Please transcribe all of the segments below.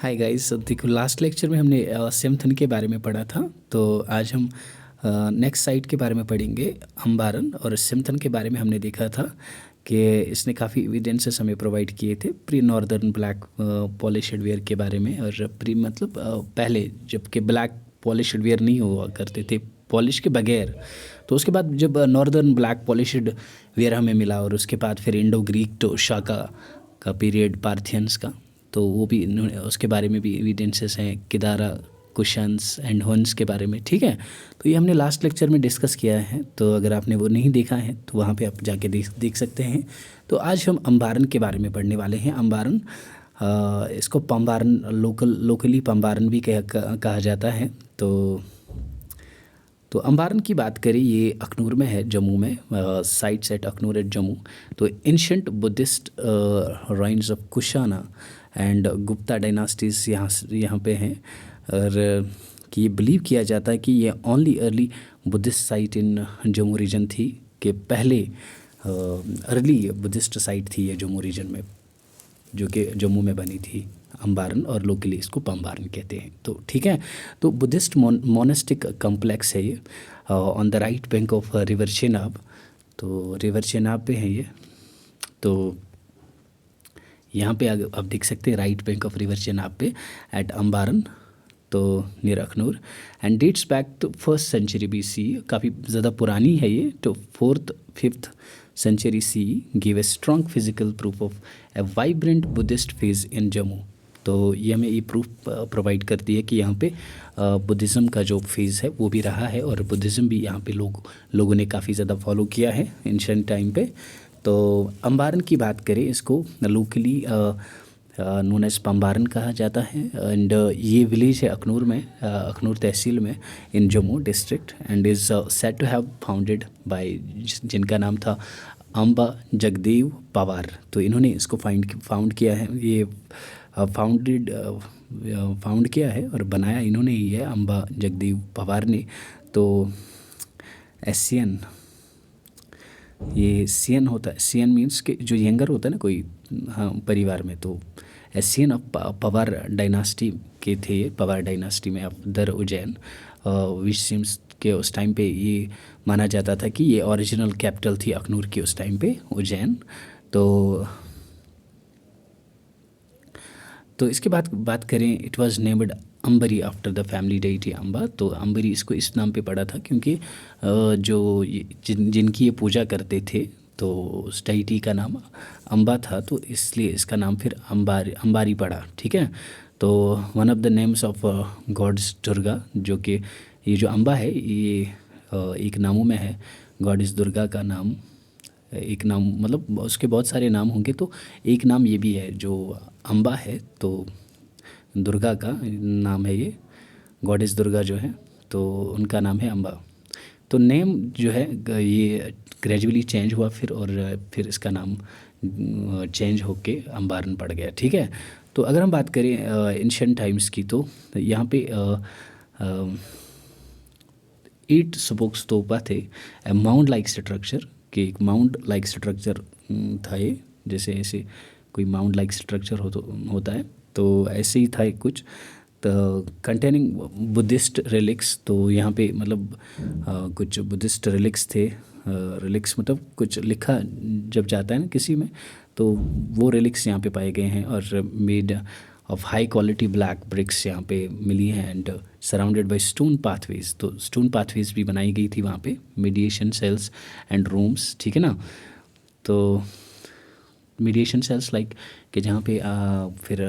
Hi guys. देखो, last lecture में हमने सिम्थन के बारे में पढ़ा था। तो आज हम नेक्स्ट साइट के बारे में पढ़ेंगे, अम्बारन। और सिम्थन के बारे में हमने देखा था कि इसने काफ़ी एविडेंसेस हमें प्रोवाइड किए थे pre northern black polished where के बारे में। और प्री मतलब पहले जबकि ब्लैक पॉलिश्ड वेयर नहीं हुआ करते थे पॉलिश के बगैर। तो उसके बाद जब नॉर्दर्न ब्लैक पॉलिश्ड वेयर हमें मिला, और उसके बाद फिर इंडो ग्रीक तो शाका का पीरियड, पार्थियंस का, तो वो भी इन्होंने उसके बारे में भी एविडेंसेस हैं, किदारा, कुशंस एंड हंस के बारे में। ठीक है, तो ये हमने लास्ट लेक्चर में डिस्कस किया है। तो अगर आपने वो नहीं देखा है तो वहाँ पे आप जाके देख सकते हैं। तो आज हम अम्बारन के बारे में पढ़ने वाले हैं। अम्बारन, इसको पंबारन, लोकली पंबारन भी कहा जाता है। तो अम्बारन की बात करें, ये अखनूर में है, जम्मू में, sites at Akhnoor at Jammu. तो ancient Buddhist ruins of Kushana and Gupta dynasties यहाँ पे हैं। और कि ये बिलीव किया जाता है कि ये ओनली अर्ली बुद्धिस्ट साइट इन जम्मू रीजन थी, कि पहले अर्ली बुद्धिस्ट साइट थी ये जम्मू रीजन में, जो कि जम्मू में बनी थी, अम्बारन। और लोकली इसको पंबारन कहते हैं। तो ठीक है, तो बुद्धिस्ट मोनेस्टिक कम्प्लेक्स है ये, on the right bank of river Chenab. तो रिवर चेनाब पे है ये। तो यहाँ पे आप देख सकते हैं, right bank of river Chenab पे एट अम्बारन, तो near Akhnoor. And dates back to 1st century BC, काफ़ी ज़्यादा पुरानी है ये। तो 4th 5th century CE give a strong physical proof of a vibrant Buddhist phase in Jammu. तो ये हमें ये प्रूफ प्रोवाइड करती है कि यहाँ पे बुद्धिज़्म का जो फेज़ है वो भी रहा है, और बुद्धिज़्म भी यहाँ पे लोगों ने काफ़ी ज़्यादा फॉलो किया है एंशिएंट टाइम पे। तो अम्बारन की बात करें, इसको लोकली नोन एज पंबारन कहा जाता है। एंड ये विलेज है अखनूर में, अखनूर तहसील में, in Jammu district. And is said to have founded by, जिनका नाम था अम्बा जगदेव पवार। तो इन्होंने इसको फाउंड किया है। ये फाउंड किया है और बनाया इन्होंने ही है, अम्बा जगदेव पवार ने। तो एशियन, ये सियन होता है, सियन मीन्स के जो यंगर होता है ना कोई, हाँ, परिवार में। तो एशियन ऑफ पवार डायनास्टी के थे ये, पवार डायनास्टी में of Dhar Ujjain, which seems के उस टाइम पे ये माना जाता था कि ये ओरिजिनल कैपिटल थी अखनूर की उस टाइम पे, उज्जैन। तो इसके बाद बात करें, it was named ambery after the family deity Amba. तो अम्बरी इसको इस नाम पे पड़ा था क्योंकि जो जिनकी ये पूजा करते थे, तो उस डेटी का नाम अम्बा था, तो इसलिए इसका नाम फिर अम्बारी पड़ा। ठीक है, तो one of the names of gods Durga, जो कि ये जो अम्बा है ये एक नामों में है। गॉडेस दुर्गा का नाम, एक नाम मतलब उसके बहुत सारे नाम होंगे, तो एक नाम ये भी है जो अम्बा है। तो दुर्गा का नाम है ये, गॉडेस दुर्गा जो है, तो उनका नाम है अम्बा। तो नेम जो है ये ग्रेजुअली चेंज हुआ फिर, और फिर इसका नाम चेंज होके अम्बारन पड़ गया। ठीक है, तो अगर हम बात करें एंशिएंट टाइम्स की, तो यहाँ पे 8 स्पोक स्तूपा थे, माउंड लाइक स्ट्रक्चर, कि एक माउंड लाइक स्ट्रक्चर था ये, जैसे ऐसे कोई माउंड लाइक स्ट्रक्चर होता है, तो ऐसे ही था एक कुछ। तो कंटेनिंग बुद्धिस्ट रिलिक्स, तो यहाँ पे मतलब कुछ बुद्धिस्ट रिलिक्स थे। रिलिक्स मतलब कुछ लिखा जब जाता है ना किसी में, तो वो रिलिक्स यहाँ पे पाए गए हैं। और made of high quality black bricks यहाँ पे मिली हैं, and surrounded by stone pathways. तो स्टोन पाथवेज भी बनाई गई थी वहाँ पे, मीडिएशन सेल्स एंड रूम्स। ठीक है ना, तो मीडिएशन सेल्स लाइक कि जहाँ पे फिर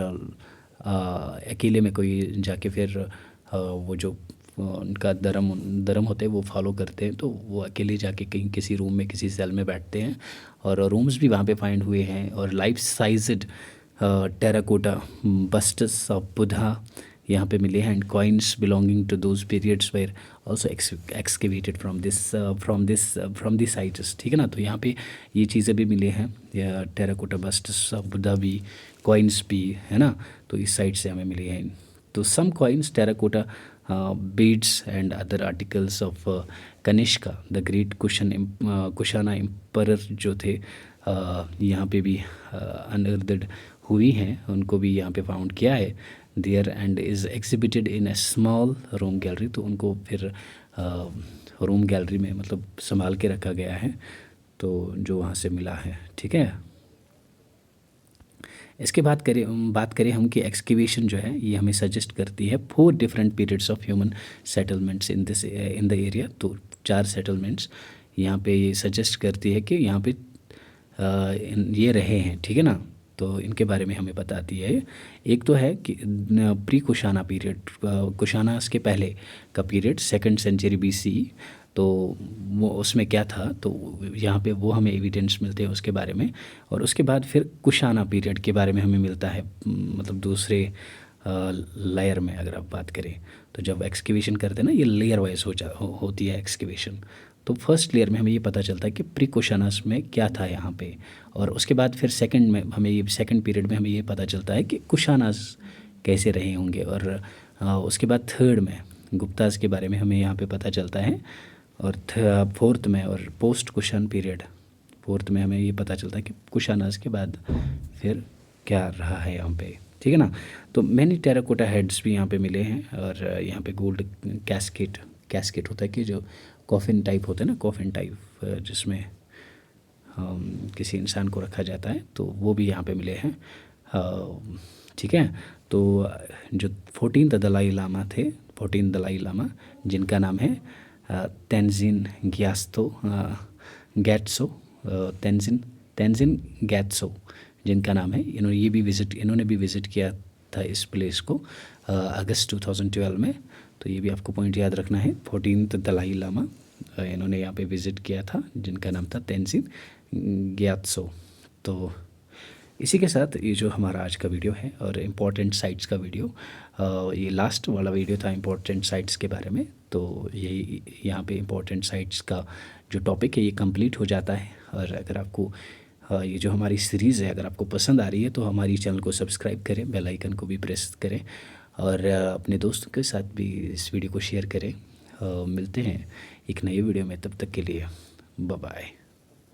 अकेले में कोई जाके फिर वो जो उनका धर्म होते हैं वो फॉलो करते हैं, तो वो अकेले जाके कहीं किसी रूम में किसी सेल में बैठते हैं। और रूम्स भी वहाँ पे फाइंड हुए हैं, और life sized terracotta busts of Buddha यहाँ पे मिले हैं, and coins belonging to those periods were also excavated from this sites. ठीक है ना, तो यहाँ पे ये चीज़ें भी मिले हैं, या टेराकोटा बस्टस ऑफ बुद्धा भी, कॉइन्स भी, है ना, तो इस साइड से हमें मिले हैं। तो some coins, terracotta beads and other articles of Kanishka the great Kushana emperor जो थे, यहाँ पे भी अनअर्दड हुई हैं, उनको भी यहाँ पे फाउंड किया है। There and is exhibited in a small room gallery. तो उनको फिर रोम गैलरी में मतलब संभाल के रखा गया है, तो जो वहाँ से मिला है। ठीक है, इसके बात करें हम कि एक्सकेवेशन जो है ये हमें सजेस्ट करती है 4 different periods of human settlements in the area. तो 4 सेटलमेंट्स यहाँ पे ये सजेस्ट करती है कि यहाँ पे ये रहे हैं। ठीक है ना, तो इनके बारे में हमें बताती है। एक तो है कि प्री कुशाना पीरियड, कुशाना के पहले का पीरियड 2nd सेंचुरी BC। तो वो उसमें क्या था, तो यहाँ पे वो हमें एविडेंस मिलते हैं उसके बारे में। और उसके बाद फिर कुशाना पीरियड के बारे में हमें मिलता है, मतलब दूसरे लेयर में अगर आप बात करें तो जब एक्सकेवेशन करते हैं ना, ये लेयर वाइज होती है एक्सकेवेशन। तो फर्स्ट लेयर में हमें ये पता चलता है कि प्री कुशानास में क्या था यहाँ पे, और उसके बाद फिर सेकंड में हमें ये सेकंड पीरियड में हमें ये पता चलता है कि कुशानास कैसे रहे होंगे। और उसके बाद थर्ड में गुप्तास के बारे में हमें यहाँ पे पता चलता है। और फोर्थ में और पोस्ट कुशान पीरियड, फोर्थ में हमें ये पता चलता है कि कुशानास के बाद फिर क्या रहा है यहाँ पे। ठीक है ना, तो मैनी टेराकोटा हेड्स भी यहाँ पे मिले हैं। और यहाँ पे गोल्ड कैस्केट होता है कि जो कॉफिन टाइप होता है ना, कॉफिन टाइप जिसमें किसी इंसान को रखा जाता है, तो वो भी यहाँ पे मिले हैं। ठीक है, तो जो 14th दलाई लामा थे, 14 दलाई लामा जिनका नाम है तेंजिन गैत्सो, तेंजिन गैत्सो जिनका नाम है, इन्होंने भी विज़िट किया था इस प्लेस को अगस्त 2012 में। तो ये भी आपको पॉइंट याद रखना है। 14th दलाई लामा इन्होंने यहाँ पे विज़िट किया था, जिनका नाम था तेंजिन ग्यात्सो। तो इसी के साथ ये जो हमारा आज का वीडियो है और इम्पोर्टेंट साइट्स का वीडियो, ये लास्ट वाला वीडियो था इम्पोर्टेंट साइट्स के बारे में। तो यही यहाँ पे इम्पोर्टेंट साइट्स का जो टॉपिक है ये कंप्लीट हो जाता है। और अगर आपको ये जो हमारी सीरीज़ है अगर आपको पसंद आ रही है तो हमारी चैनल को सब्सक्राइब करें, बेल आइकन को भी प्रेस करें, और अपने दोस्तों के साथ भी इस वीडियो को शेयर करें। मिलते हैं एक नए वीडियो में, तब तक के लिए बाय बाय।